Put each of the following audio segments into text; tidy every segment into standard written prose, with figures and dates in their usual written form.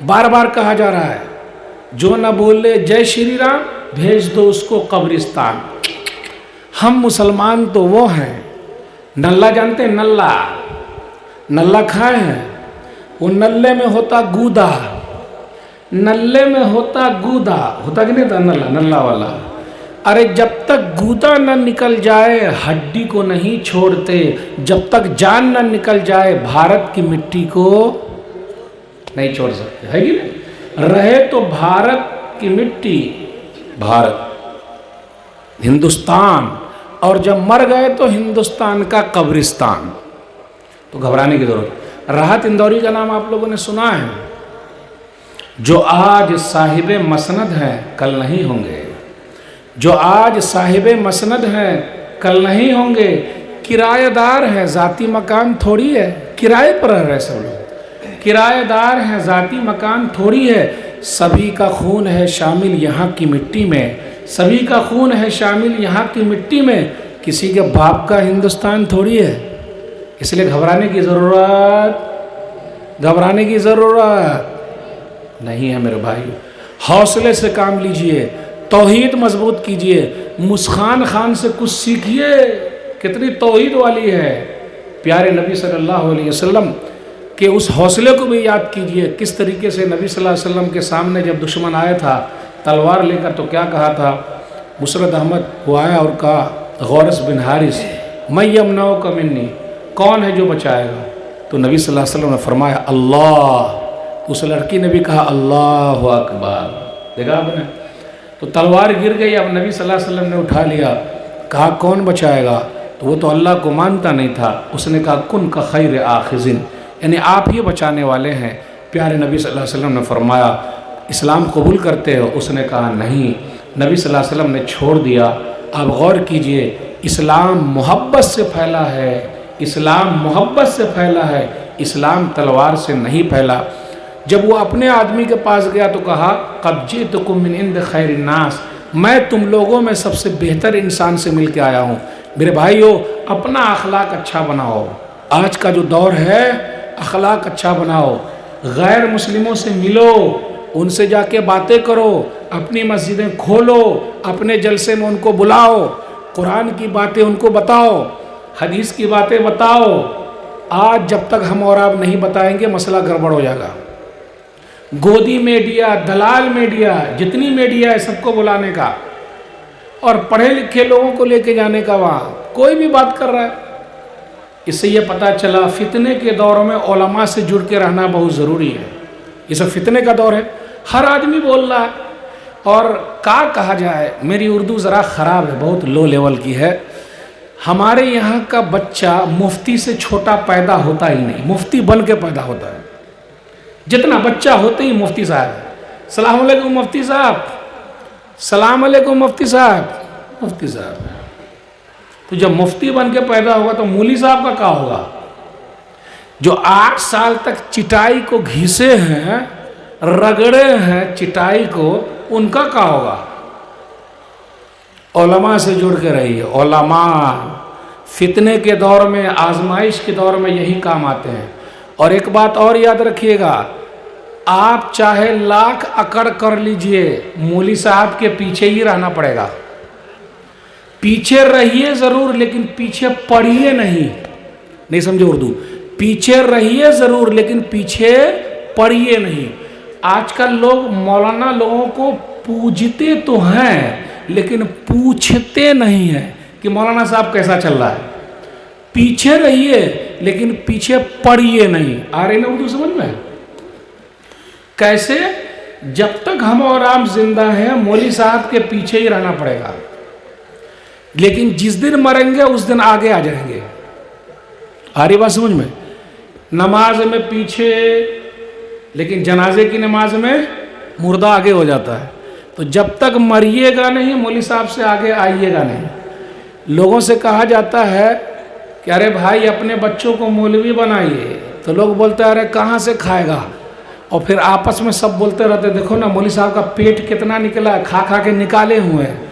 بار بار کہا جا رہا ہے جو نہ بولے جے شری رام بھیج دو اس کو قبرستان۔ ہم مسلمان تو وہ ہیں، نلہ جانتے ہیں؟ نلہ نلہ کھائے ہیں؟ وہ نلے میں ہوتا گودا، نلے میں ہوتا گودا، ہوتا کہ نہیں تھا نلہ، نلہ والا؟ ارے جب تک گودا نہ نکل جائے ہڈی کو نہیں چھوڑتے، جب تک جان نہ نکل جائے بھارت کی مٹی کو نہیں چھوڑ سکتے، ہے کہ نہیں؟ رہے تو بھارت کی مٹی، بھارت ہندوستان، اور جب مر گئے تو ہندوستان کا قبرستان۔ تو گھبرانے کی ضرورت۔ راحت اندوری کا نام آپ لوگوں نے سنا ہے؟ جو آج صاحب مسند ہیں کل نہیں ہوں گے، جو آج صاحب مسند ہیں کل نہیں ہوں گے، کرایہ دار ہے، ذاتی مکان تھوڑی ہے، کرائے پر رہ رہے سب لوگ، کرایہ دار ہیں، ذاتی مکان تھوڑی ہے، سبھی کا خون ہے شامل یہاں کی مٹی میں، سبھی کا خون ہے شامل یہاں کی مٹی میں، کسی کے باپ کا ہندوستان تھوڑی ہے۔ اس لیے گھبرانے کی ضرورت، گھبرانے کی ضرورت نہیں ہے میرے بھائی۔ حوصلے سے کام لیجئے، توحید مضبوط کیجئے، مسخان خان سے کچھ سیکھیے، کتنی توحید والی ہے۔ پیارے نبی صلی اللہ علیہ وسلم کہ اس حوصلے کو بھی یاد کیجئے، کس طریقے سے نبی صلی اللہ علیہ وسلم کے سامنے جب دشمن آیا تھا تلوار لے کر تو کیا کہا تھا؟ مسرد احمد وہ آیا اور کہا غورث بن حارث میں یمنعک منی، کون ہے جو بچائے گا؟ تو نبی صلی اللہ علیہ وسلم نے فرمایا اللہ۔ اس لڑکی نے بھی کہا اللہ اکبر، دیکھا آپ نے؟ تو تلوار گر گئی، اب نبی صلی اللہ علیہ وسلم نے اٹھا لیا، کہا کون بچائے گا؟ تو وہ تو اللہ کو مانتا نہیں تھا، اس نے کہا کن کا خیر آخذن، یعنی آپ ہی بچانے والے ہیں۔ پیارے نبی صلی اللہ علیہ وسلم نے فرمایا اسلام قبول کرتے ہو؟ اس نے کہا نہیں۔ نبی صلی اللہ علیہ وسلم نے چھوڑ دیا۔ آپ غور کیجئے، اسلام محبت سے پھیلا ہے، اسلام محبت سے پھیلا ہے، اسلام تلوار سے نہیں پھیلا۔ جب وہ اپنے آدمی کے پاس گیا تو کہا قد جئتکم من عند خیر الناس، میں تم لوگوں میں سب سے بہتر انسان سے مل کے آیا ہوں۔ میرے بھائیو اپنا اخلاق اچھا بناؤ، آج کا جو دور ہے اخلاق اچھا بناؤ، غیر مسلموں سے ملو، ان سے جا کے باتیں کرو، اپنی مسجدیں کھولو، اپنے جلسے میں ان کو بلاؤ، قرآن کی باتیں ان کو بتاؤ، حدیث کی باتیں بتاؤ۔ آج جب تک ہم اور آپ نہیں بتائیں گے مسئلہ گڑبڑ ہو جائے گا۔ گودی میڈیا، دلال میڈیا، جتنی میڈیا ہے سب کو بلانے کا اور پڑھے لکھے لوگوں کو لے کے جانے کا، وہاں کوئی بھی بات کر رہا ہے۔ اس سے یہ پتہ چلا فتنے کے دور میں علماء سے جڑ کے رہنا بہت ضروری ہے۔ یہ سب فتنے کا دور ہے، ہر آدمی بول رہا ہے، اور کہا جائے، میری اردو ذرا خراب ہے، بہت لو لیول کی ہے۔ ہمارے یہاں کا بچہ مفتی سے چھوٹا پیدا ہوتا ہی نہیں، مفتی بن کے پیدا ہوتا ہے۔ جتنا بچہ ہوتے ہی مفتی صاحب، السلام علیکم مفتی صاحب، السلام علیکم مفتی صاحب، مفتی صاحب۔ تو جب مفتی بن کے پیدا ہوگا تو مولی صاحب کا کیا ہوگا؟ جو 8 سال تک چٹائی کو گھیسے ہیں، رگڑے ہیں چٹائی کو، ان کا کیا ہوگا؟ علماء سے جڑ کے رہیے، علماء فتنے کے دور میں، آزمائش کے دور میں یہی کام آتے ہیں۔ اور ایک بات اور یاد رکھیے گا، آپ چاہے لاکھ اکڑ کر لیجئے، مولی صاحب کے پیچھے ہی رہنا پڑے گا۔ پیچھے رہیے ضرور لیکن پیچھے پڑھیے نہیں سمجھے اردو؟ پیچھے رہیے ضرور لیکن پیچھے پڑھیے نہیں۔ آج کل لوگ مولانا لوگوں کو پوجتے تو ہیں لیکن پوچھتے نہیں ہیں کہ مولانا صاحب کیسا چل رہا ہے۔ پیچھے رہیے لیکن پیچھے پڑھیے نہیں۔ آ رہی نا اردو سمجھ میں؟ کیسے؟ جب تک ہم اور آپ زندہ ہیں مولوی صاحب کے پیچھے ہی رہنا پڑے گا، لیکن جس دن مریں گے اس دن آگے آ جائیں گے۔ آ رہی بات سمجھ میں؟ نماز میں پیچھے، لیکن جنازے کی نماز میں مردہ آگے ہو جاتا ہے۔ تو جب تک مریے گا نہیں مولوی صاحب سے آگے آئیے گا نہیں۔ لوگوں سے کہا جاتا ہے کہ ارے بھائی اپنے بچوں کو مولوی بنائیے، تو لوگ بولتے ہیں ارے کہاں سے کھائے گا، اور پھر آپس میں سب بولتے رہتے دیکھو نا مولوی صاحب کا پیٹ کتنا نکلا ہے، کھا کھا کے نکالے ہوئے ہیں۔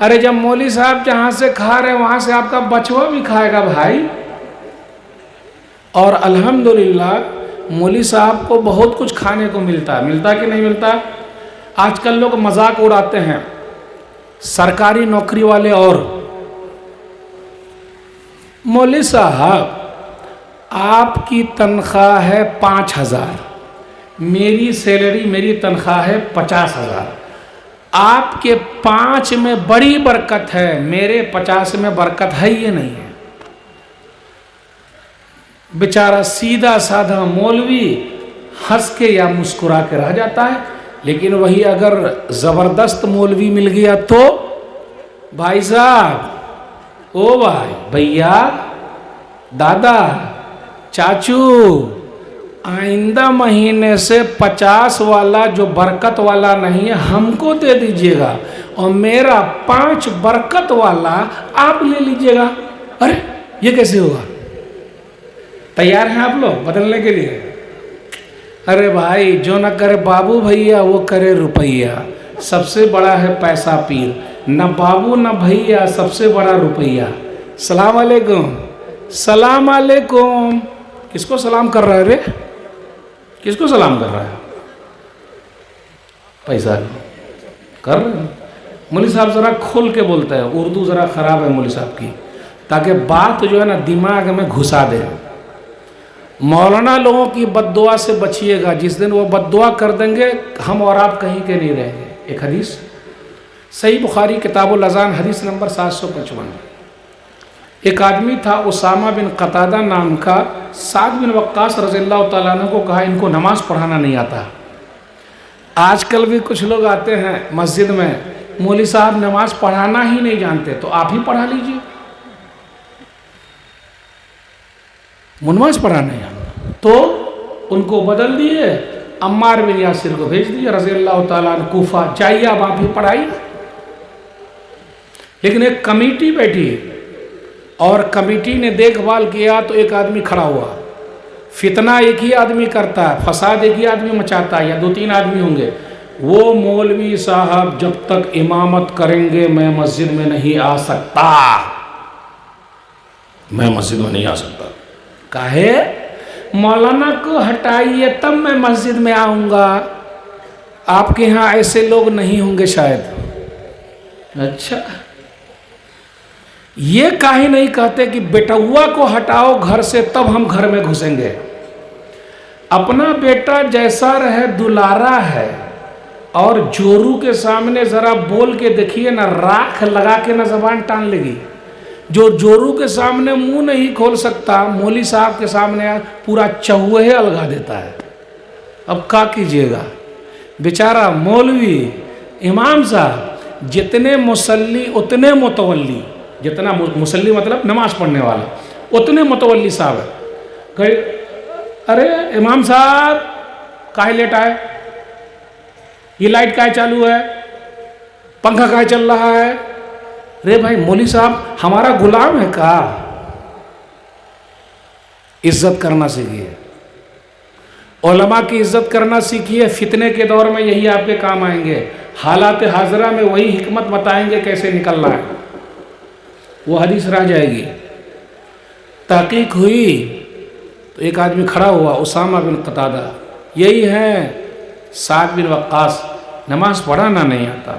ارے جب مولوی صاحب جہاں سے کھا رہے ہیں وہاں سے آپ کا بچوا بھی کھائے گا بھائی۔ اور الحمدللہ مولوی صاحب کو بہت کچھ کھانے کو ملتا ہے کہ نہیں ملتا؟ آج کل لوگ مذاق اڑاتے ہیں، سرکاری نوکری والے اور مولوی صاحب آپ کی تنخواہ ہے 5,000، میری سیلری میری تنخواہ ہے 50,000، آپ کے 5 میں بڑی برکت ہے، میرے 50 میں برکت ہے یہ نہیں ہے۔ بیچارہ سیدھا سادھا مولوی ہنس کے یا مسکرا کے رہ جاتا ہے، لیکن وہی اگر زبردست مولوی مل گیا تو بھائی صاحب، او بھائی، بھیا، دادا، چاچو، آئندہ مہینے سے 50 والا جو برکت والا نہیں ہے ہم کو دے دیجئے گا، اور میرا 5 برکت والا آپ لے لیجئے گا۔ ارے یہ کیسے ہوگا؟ تیار ہیں آپ لوگ بدلنے کے لیے؟ ارے بھائی، جو نہ کرے بابو بھیا وہ کرے روپیہ، سب سے بڑا ہے پیسہ پیر، نہ بابو نہ بھیا، سب سے بڑا روپیہ۔ سلام علیکم، سلام علیکم۔ کس کو سلام کر رہا ہے رے؟ کس کو سلام کر رہا ہے؟ پیسہ کر رہے ہیں؟ مولوی صاحب ذرا کھول کے بولتے ہیں، اردو ذرا خراب ہے مولوی صاحب کی، تاکہ بات جو ہے نا دماغ میں گھسا دے۔ مولانا لوگوں کی بد دعا سے بچیے گا، جس دن وہ بد دعا کر دیں گے ہم اور آپ کہیں کے نہیں رہیں گے۔ ایک حدیث صحیح بخاری کتاب الاذان حدیث نمبر 755، ایک آدمی تھا اسامہ بن قتادہ نام کا، سعد بن وقاص رضی اللہ تعالیٰ عنہ کو کہا ان کو نماز پڑھانا نہیں آتا۔ آج کل بھی کچھ لوگ آتے ہیں مسجد میں، مولوی صاحب نماز پڑھانا ہی نہیں جانتے، تو آپ ہی پڑھا لیجئے۔ نماز پڑھانا نہیں جانتا تو ان کو بدل دیے، عمار بن یاسر کو بھیج دیے رضی اللہ تعالیٰ عنہ کوفہ، جائیے اب آپ ہی پڑھائیے۔ لیکن ایک کمیٹی بیٹھی اور کمیٹی نے دیکھ بھال کیا تو ایک آدمی کھڑا ہوا، فتنہ ایک ہی آدمی کرتا ہے، فساد ایک ہی آدمی مچاتا ہے، یا 2-3 آدمی ہوں گے، وہ مولوی صاحب جب تک امامت کریں گے میں مسجد میں نہیں آ سکتا، میں مسجد میں نہیں آ سکتا۔ کہے مولانا کو ہٹائیے تب میں مسجد میں آؤں گا، آپ کے ہاں ایسے لوگ نہیں ہوں گے شاید۔ اچھا، یہ کاہی نہیں کہتے کہ بیٹوا کو ہٹاؤ گھر سے تب ہم گھر میں گھسیں گے؟ اپنا بیٹا جیسا رہے دلارا ہے، اور جورو کے سامنے ذرا بول کے دیکھیے نا، راکھ لگا کے نہ زبان ٹان لے گی۔ جو جورو کے سامنے منہ نہیں کھول سکتا، مولوی صاحب کے سامنے پورا چوہے الگا دیتا ہے۔ اب کیا کیجئے گا؟ بیچارہ مولوی امام صاحب جتنے مصلی اتنے متولی، جتنا مصلی مطلب نماز پڑھنے والا، اتنے متولی صاحب ہے۔ ارے امام صاحب کاہے لیٹ آئے؟ یہ لائٹ کاہے چالو ہے؟ پنکھا کاہے چل رہا ہے؟ رے بھائی مولوی صاحب ہمارا غلام ہے کا؟ عزت کرنا سیکھیے، علماء کی عزت کرنا سیکھیے، فتنے کے دور میں یہی آپ کے کام آئیں گے، حالات حاضرہ میں وہی حکمت بتائیں گے کیسے نکلنا ہے، وہ حدیث رہ جائے گی۔ تحقیق ہوئی تو ایک آدمی کھڑا ہوا، اسامہ بن قتادہ، یہی ہے سعد بن وقاص، نماز پڑھانا نہیں آتا،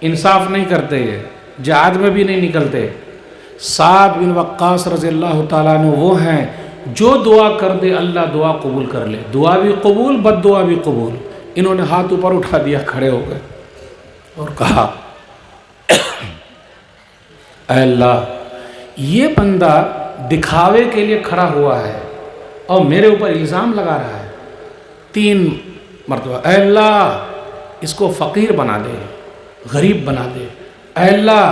انصاف نہیں کرتے، یہ جہاد میں بھی نہیں نکلتے۔ سعد بن وقاص رضی اللہ تعالیٰ عنہ وہ ہیں جو دعا کر دے اللہ دعا قبول کر لے، دعا بھی قبول بد دعا بھی قبول۔ انہوں نے ہاتھ اوپر اٹھا دیا، کھڑے ہو گئے اور کہا اے اللہ، یہ بندہ دکھاوے کے لیے کھڑا ہوا ہے اور میرے اوپر الزام لگا رہا ہے 3 مرتبہ، اے اللہ اس کو فقیر بنا دے، غریب بنا دے، اے اللہ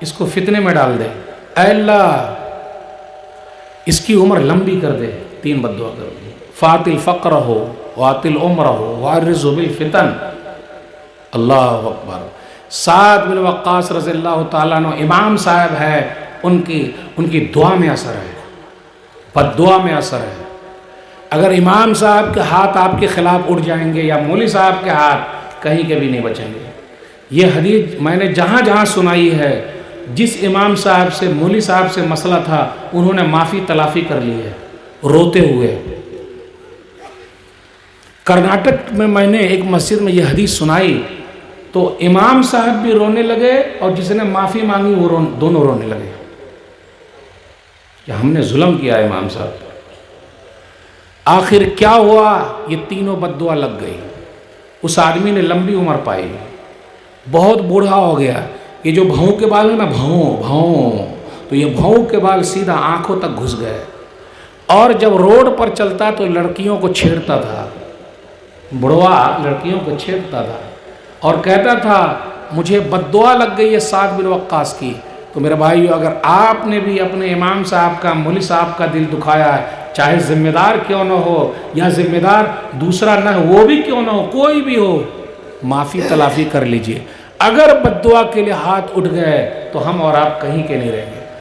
اس کو فتنے میں ڈال دے، اے اللہ اس کی عمر لمبی کر دے۔ 3 بد دعا کر دی، فات الفقر ہو، وات العمر ہو، وارز بالفتن۔ اللہ اکبر۔ سعد بن وقاص رضی اللہ تعالیٰ عنہ امام صاحب ہے، ان کی دعا میں اثر ہے، بد دعا میں اثر ہے۔ اگر امام صاحب کے ہاتھ آپ کے خلاف اٹھ جائیں گے یا مولوی صاحب کے ہاتھ، کہیں کے بھی نہیں بچیں گے۔ یہ حدیث میں نے جہاں جہاں سنائی ہے، جس امام صاحب سے مولوی صاحب سے مسئلہ تھا انہوں نے معافی تلافی کر لی ہے روتے ہوئے۔ کرناٹک میں میں نے ایک مسجد میں یہ حدیث سنائی تو امام صاحب بھی رونے لگے اور جس نے معافی مانگی وہ دونوں رونے لگے کہ ہم نے ظلم کیا امام صاحب پر۔ آخر کیا ہوا؟ یہ تینوں بد دعا لگ گئی۔ اس آدمی نے لمبی عمر پائی، بہت بوڑھا ہو گیا۔ یہ جو بھاؤں کے بال ہیں نا، بھاؤں، تو یہ بھاؤں کے بال سیدھا آنکھوں تک گھس گئے، اور جب روڈ پر چلتا تو لڑکیوں کو چھیڑتا تھا، بڑھوا لڑکیوں کو چھیڑتا تھا اور کہتا تھا مجھے بد دعا لگ گئی ہے سعد بن وقاص کی۔ تو میرے بھائیو، اگر آپ نے بھی اپنے امام صاحب کا، مولوی صاحب کا دل دکھایا ہے، چاہے ذمہ دار کیوں نہ ہو یا ذمہ دار دوسرا نہ ہو، وہ بھی کیوں نہ ہو، کوئی بھی ہو، معافی تلافی کر لیجئے۔ اگر بد دعا کے لیے ہاتھ اٹھ گئے تو ہم اور آپ کہیں کے نہیں رہیں گے۔